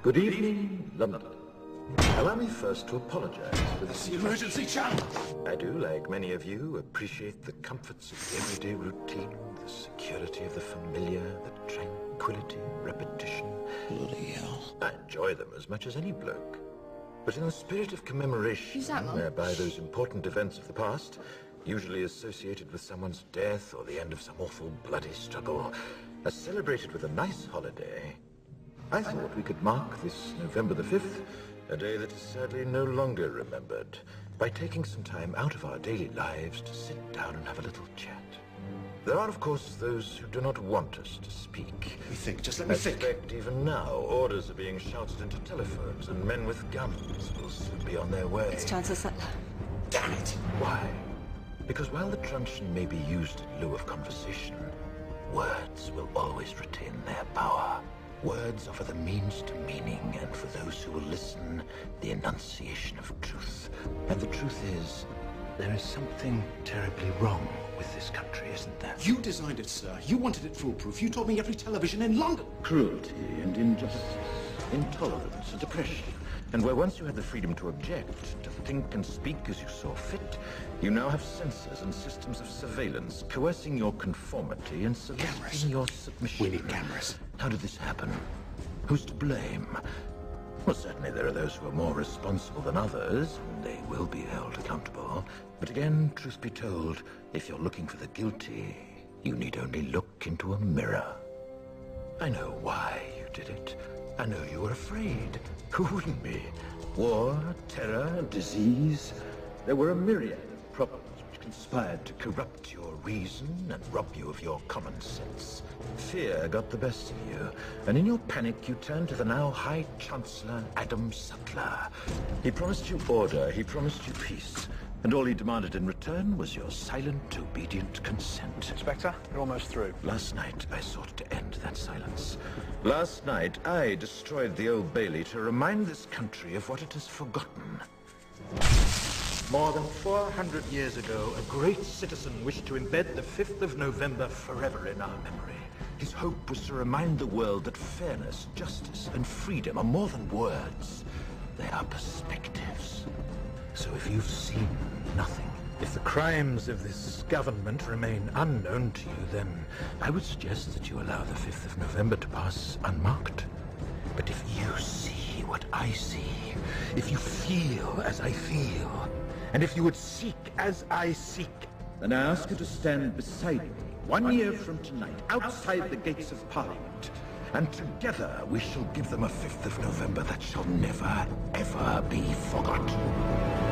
Good evening, London. Allow me first to apologize for this emergency channel. I do, like many of you, appreciate the comforts of everyday routine, the security of the familiar, the tranquility, repetition. Bloody hell. I enjoy them as much as any bloke. But in the spirit of commemoration, Who's that, Mum? whereby those important events of the past, usually associated with someone's death or the end of some awful bloody struggle, are celebrated with a nice holiday, I thought we could mark this November the 5th, a day that is sadly no longer remembered, by taking some time out of our daily lives to sit down and have a little chat. There are, of course, those who do not want us to speak. Let me think, just let me I think. suspect even now, orders are being shouted into telephones, and men with guns will soon be on their way. It's Chancellor Sutler. Damn it. Why? Because while the truncheon may be used in lieu of conversation, words will always retain their power. Words offer the means to meaning, and for those who will listen, the enunciation of truth. And the truth is, there is something terribly wrong with this country, isn't there? You designed it, sir. You wanted it foolproof. You told me every television in London. Cruelty and injustice, intolerance and oppression. And where once you had the freedom to object, to think and speak as you saw fit, you now have censors and systems of surveillance coercing your conformity and soliciting your submission. We need cameras. How did this happen? Who's to blame? Well, certainly there are those who are more responsible than others, and they will be held accountable. But again, truth be told, if you're looking for the guilty, you need only look into a mirror. I know why you did it. I know you were afraid. Who wouldn't be? War, terror, disease. There were a myriad of problems which conspired to corrupt your reason and rob you of your common sense. Fear got the best of you, and in your panic you turned to the now High Chancellor Adam Sutler. He promised you order, he promised you peace, and all he demanded in return was your silent, obedient consent. Inspector, you're almost through. Last night, I sought to end that silence. Last night, I destroyed the Old Bailey to remind this country of what it has forgotten. More than 400 years ago, a great citizen wished to embed the 5th of November forever in our memory. His hope was to remind the world that fairness, justice, and freedom are more than words. They are perspectives. So if you've seen nothing, if the crimes of this government remain unknown to you, then I would suggest that you allow the 5th of November to pass unmarked. But if you see what I see, if you feel as I feel, and if you would seek as I seek, then I ask you to stand beside me 1 year from tonight, outside the gates of Parliament, and together we shall give them a 5th of November that shall never, ever be forgotten.